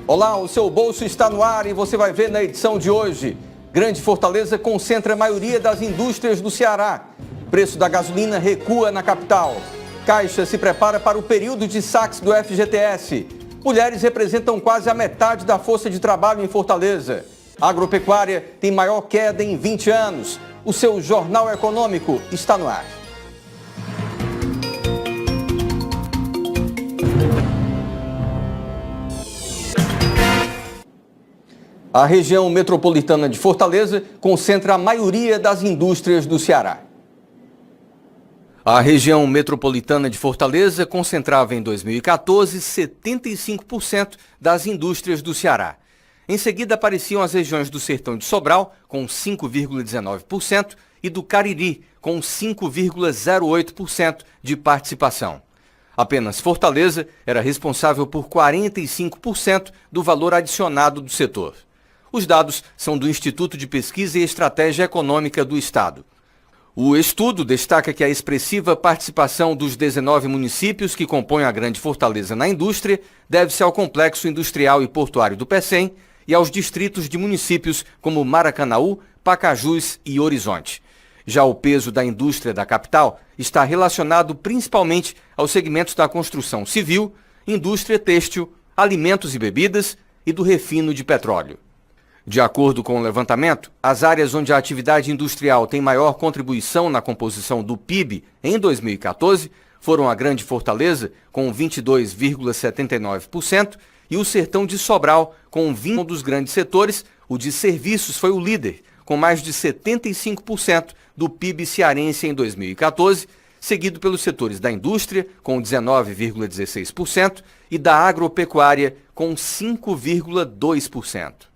Olá, o seu bolso está no ar e você vai ver na edição de hoje. Grande Fortaleza concentra a maioria das indústrias do Ceará. Preço da gasolina recua na capital. Caixa se prepara para o período de saques do FGTS. Mulheres representam quase a metade da força de trabalho em Fortaleza. A agropecuária tem maior queda em 20 anos. O seu Jornal Econômico está no ar. A região metropolitana de Fortaleza concentra a maioria das indústrias do Ceará. A região metropolitana de Fortaleza concentrava em 2014 75% das indústrias do Ceará. Em seguida apareciam as regiões do Sertão de Sobral, com 5,19%, e do Cariri, com 5,08% de participação. Apenas Fortaleza era responsável por 45% do valor adicionado do setor. Os dados são do Instituto de Pesquisa e Estratégia Econômica do Estado. O estudo destaca que a expressiva participação dos 19 municípios que compõem a Grande Fortaleza na indústria deve-se ao Complexo Industrial e Portuário do Pecém e aos distritos de municípios como Maracanaú, Pacajus e Horizonte. Já o peso da indústria da capital está relacionado principalmente aos segmentos da construção civil, indústria têxtil, alimentos e bebidas e do refino de petróleo. De acordo com o levantamento, as áreas onde a atividade industrial tem maior contribuição na composição do PIB em 2014 foram a Grande Fortaleza, com 22,79%, e o Sertão de Sobral, com 20% dos grandes setores. O de serviços foi o líder, com mais de 75% do PIB cearense em 2014, seguido pelos setores da indústria, com 19,16%, e da agropecuária, com 5,2%.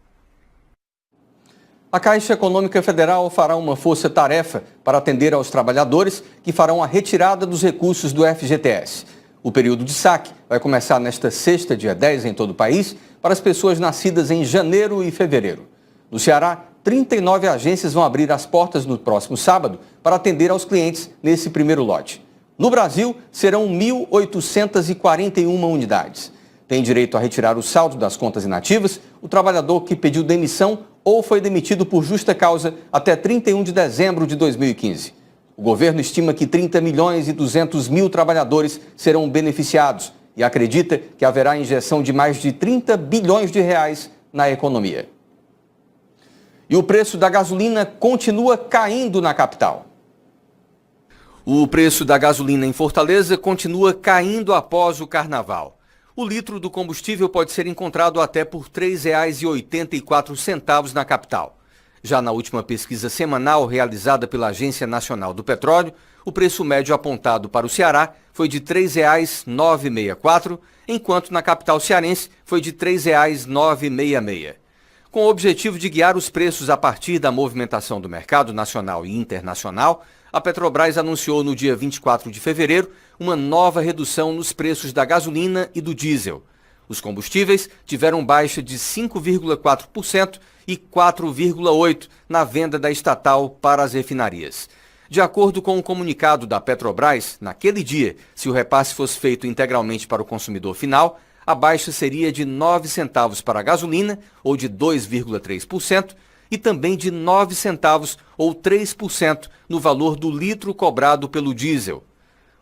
A Caixa Econômica Federal fará uma força-tarefa para atender aos trabalhadores que farão a retirada dos recursos do FGTS. O período de saque vai começar nesta sexta, dia 10, em todo o país, para as pessoas nascidas em janeiro e fevereiro. No Ceará, 39 agências vão abrir as portas no próximo sábado para atender aos clientes nesse primeiro lote. No Brasil, serão 1.841 unidades. Tem direito a retirar o saldo das contas inativas o trabalhador que pediu demissão ou foi demitido por justa causa até 31 de dezembro de 2015. O governo estima que 30 milhões e 200 mil trabalhadores serão beneficiados e acredita que haverá injeção de mais de 30 bilhões de reais na economia. E o preço da gasolina continua caindo na capital. O preço da gasolina em Fortaleza continua caindo após o carnaval. O litro do combustível pode ser encontrado até por R$ 3,84 na capital. Já na última pesquisa semanal realizada pela Agência Nacional do Petróleo, o preço médio apontado para o Ceará foi de R$ 3,964, enquanto na capital cearense foi de R$ 3,966. Com o objetivo de guiar os preços a partir da movimentação do mercado nacional e internacional, a Petrobras anunciou no dia 24 de fevereiro uma nova redução nos preços da gasolina e do diesel. Os combustíveis tiveram baixa de 5,4% e 4,8% na venda da estatal para as refinarias. De acordo com o comunicado da Petrobras, naquele dia, se o repasse fosse feito integralmente para o consumidor final, a baixa seria de 9 centavos para a gasolina, ou de 2,3%, e também de 9 centavos ou 3% no valor do litro cobrado pelo diesel.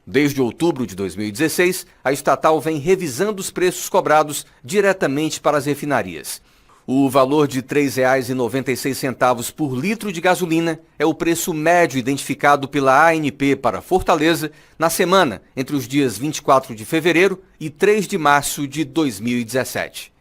Desde outubro de 2016, a estatal vem revisando os preços cobrados diretamente para as refinarias. O valor de R$ 3,96 por litro de gasolina é o preço médio identificado pela ANP para Fortaleza na semana entre os dias 24 de fevereiro e 3 de março de 2017.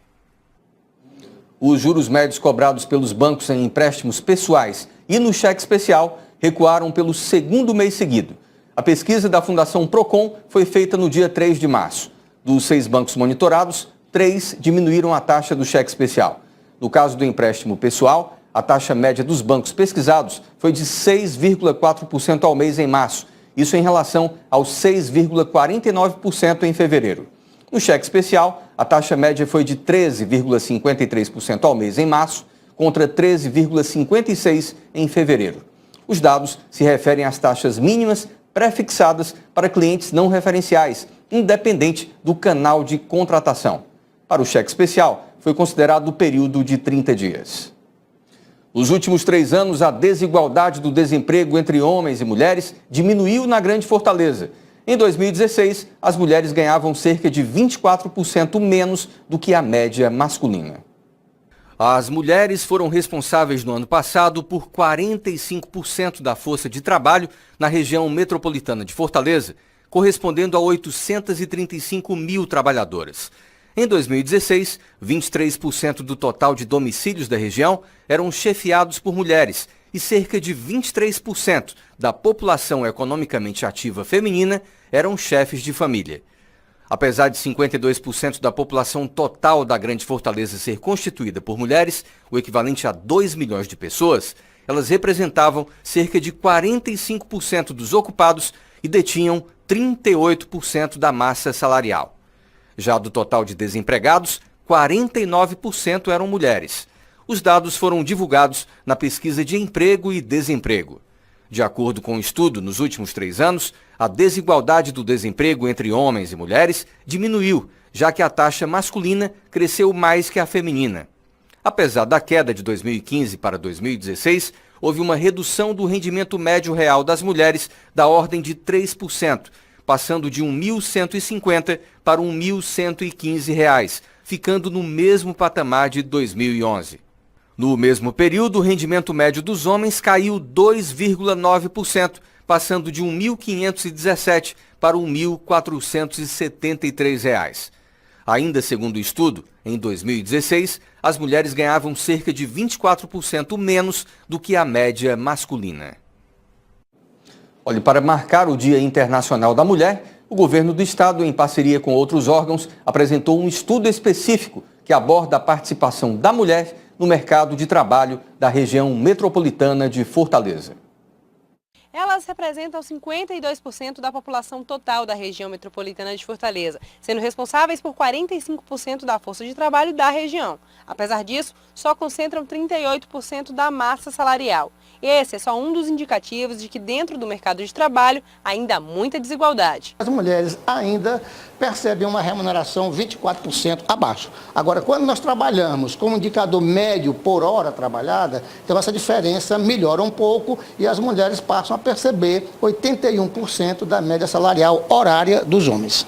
Os juros médios cobrados pelos bancos em empréstimos pessoais e no cheque especial recuaram pelo segundo mês seguido. A pesquisa da Fundação Procon foi feita no dia 3 de março. Dos 6 bancos monitorados, 3 diminuíram a taxa do cheque especial. No caso do empréstimo pessoal, a taxa média dos bancos pesquisados foi de 6,4% ao mês em março, isso em relação aos 6,49% em fevereiro. No cheque especial, a taxa média foi de 13,53% ao mês em março, contra 13,56% em fevereiro. Os dados se referem às taxas mínimas pré-fixadas para clientes não referenciais, independente do canal de contratação. Para o cheque especial, foi considerado o período de 30 dias. Nos últimos 3 anos, a desigualdade do desemprego entre homens e mulheres diminuiu na Grande Fortaleza. Em 2016, as mulheres ganhavam cerca de 24% menos do que a média masculina. As mulheres foram responsáveis no ano passado por 45% da força de trabalho na região metropolitana de Fortaleza, correspondendo a 835 mil trabalhadoras. Em 2016, 23% do total de domicílios da região eram chefiados por mulheres e cerca de 23% da população economicamente ativa feminina eram chefes de família. Apesar de 52% da população total da Grande Fortaleza ser constituída por mulheres, o equivalente a 2 milhões de pessoas, elas representavam cerca de 45% dos ocupados e detinham 38% da massa salarial. Já do total de desempregados, 49% eram mulheres. Os dados foram divulgados na pesquisa de emprego e desemprego. De acordo com o estudo, nos últimos 3 anos, a desigualdade do desemprego entre homens e mulheres diminuiu, já que a taxa masculina cresceu mais que a feminina. Apesar da queda de 2015 para 2016, houve uma redução do rendimento médio real das mulheres da ordem de 3%, passando de R$ 1.150 para R$ 1.115, ficando no mesmo patamar de 2011. No mesmo período, o rendimento médio dos homens caiu 2,9%, passando de R$ 1.517 para R$ 1.473. Ainda segundo o estudo, em 2016, as mulheres ganhavam cerca de 24% menos do que a média masculina. Olha, para marcar o Dia Internacional da Mulher, o governo do estado, em parceria com outros órgãos, apresentou um estudo específico que aborda a participação da mulher no mercado de trabalho da região metropolitana de Fortaleza. Elas representam 52% da população total da região metropolitana de Fortaleza, sendo responsáveis por 45% da força de trabalho da região. Apesar disso, só concentram 38% da massa salarial. Esse é só um dos indicativos de que dentro do mercado de trabalho ainda há muita desigualdade. As mulheres ainda percebem uma remuneração 24% abaixo. Agora, quando nós trabalhamos com um indicador médio por hora trabalhada, então essa diferença melhora um pouco e as mulheres passam a perceber 81% da média salarial horária dos homens.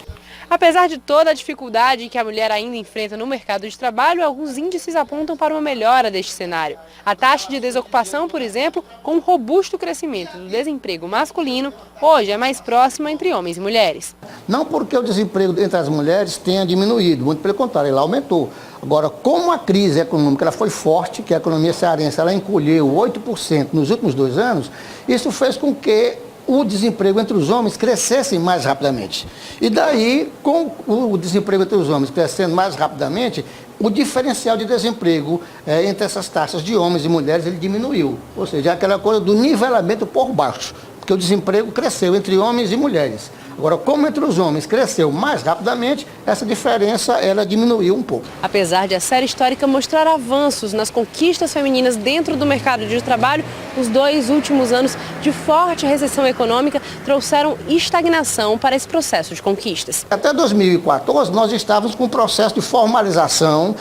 Apesar de toda a dificuldade que a mulher ainda enfrenta no mercado de trabalho, alguns índices apontam para uma melhora deste cenário. A taxa de desocupação, por exemplo, com um robusto crescimento do desemprego masculino, hoje é mais próxima entre homens e mulheres. Não porque o desemprego entre as mulheres tenha diminuído, muito pelo contrário, ele aumentou. Agora, como a crise econômica ela foi forte, que a economia cearense ela encolheu 8% nos últimos 2 anos, isso fez com que o desemprego entre os homens crescesse mais rapidamente. E daí, com o desemprego entre os homens crescendo mais rapidamente, o diferencial de desemprego entre essas taxas de homens e mulheres ele diminuiu. Ou seja, aquela coisa do nivelamento por baixo, porque o desemprego cresceu entre homens e mulheres. Agora, como entre os homens cresceu mais rapidamente, essa diferença ela diminuiu um pouco. Apesar de a série histórica mostrar avanços nas conquistas femininas dentro do mercado de trabalho, os 2 últimos anos de forte recessão econômica trouxeram estagnação para esse processo de conquistas. Até 2014, nós estávamos com um processo de formalização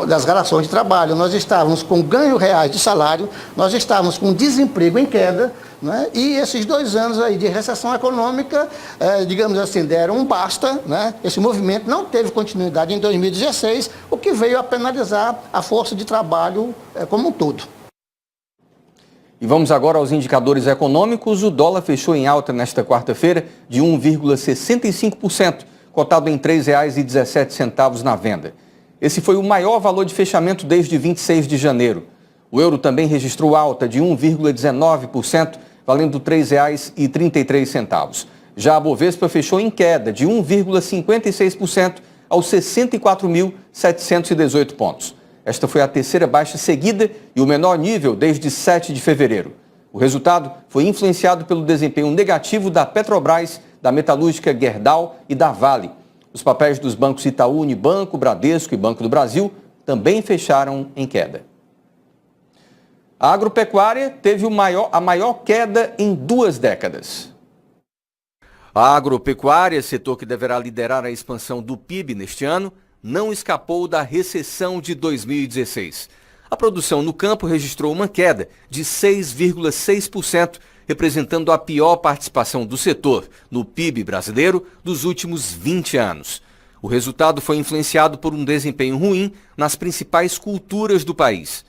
das relações de trabalho, nós estávamos com ganho reais de salário, nós estávamos com desemprego em queda, né? E esses 2 anos aí de recessão econômica, digamos assim, deram um basta, né? Esse movimento não teve continuidade em 2016, o que veio a penalizar a força de trabalho como um todo. E vamos agora aos indicadores econômicos. O dólar fechou em alta nesta quarta-feira de 1,65%, cotado em R$ 3,17 na venda. Esse foi o maior valor de fechamento desde 26 de janeiro. O euro também registrou alta de 1,19%, valendo R$ 3,33. Já a Bovespa fechou em queda de 1,56% aos 64.718 pontos. Esta foi a terceira baixa seguida e o menor nível desde 7 de fevereiro. O resultado foi influenciado pelo desempenho negativo da Petrobras, da Metalúrgica Gerdau e da Vale. Os papéis dos bancos Itaú, Unibanco, Bradesco e Banco do Brasil também fecharam em queda. A agropecuária teve a maior queda em 2 décadas. A agropecuária, setor que deverá liderar a expansão do PIB neste ano, não escapou da recessão de 2016. A produção no campo registrou uma queda de 6,6%, representando a pior participação do setor no PIB brasileiro dos últimos 20 anos. O resultado foi influenciado por um desempenho ruim nas principais culturas do país.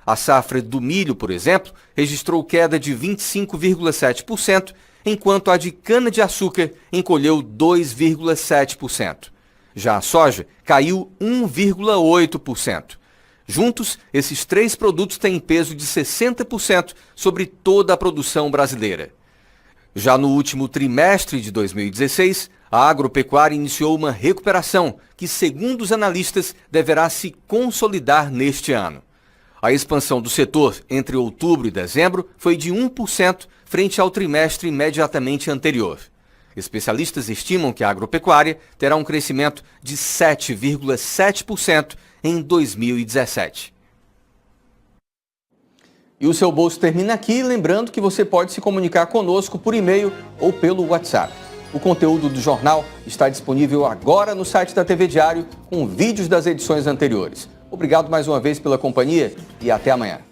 A safra do milho, por exemplo, registrou queda de 25,7%, enquanto a de cana-de-açúcar encolheu 2,7%. Já a soja caiu 1,8%. Juntos, esses três produtos têm peso de 60% sobre toda a produção brasileira. Já no último trimestre de 2016, a agropecuária iniciou uma recuperação que, segundo os analistas, deverá se consolidar neste ano. A expansão do setor entre outubro e dezembro foi de 1% frente ao trimestre imediatamente anterior. Especialistas estimam que a agropecuária terá um crescimento de 7,7% em 2017. E o Seu Bolso termina aqui, lembrando que você pode se comunicar conosco por e-mail ou pelo WhatsApp. O conteúdo do jornal está disponível agora no site da TV Diário, com vídeos das edições anteriores. Obrigado mais uma vez pela companhia e até amanhã.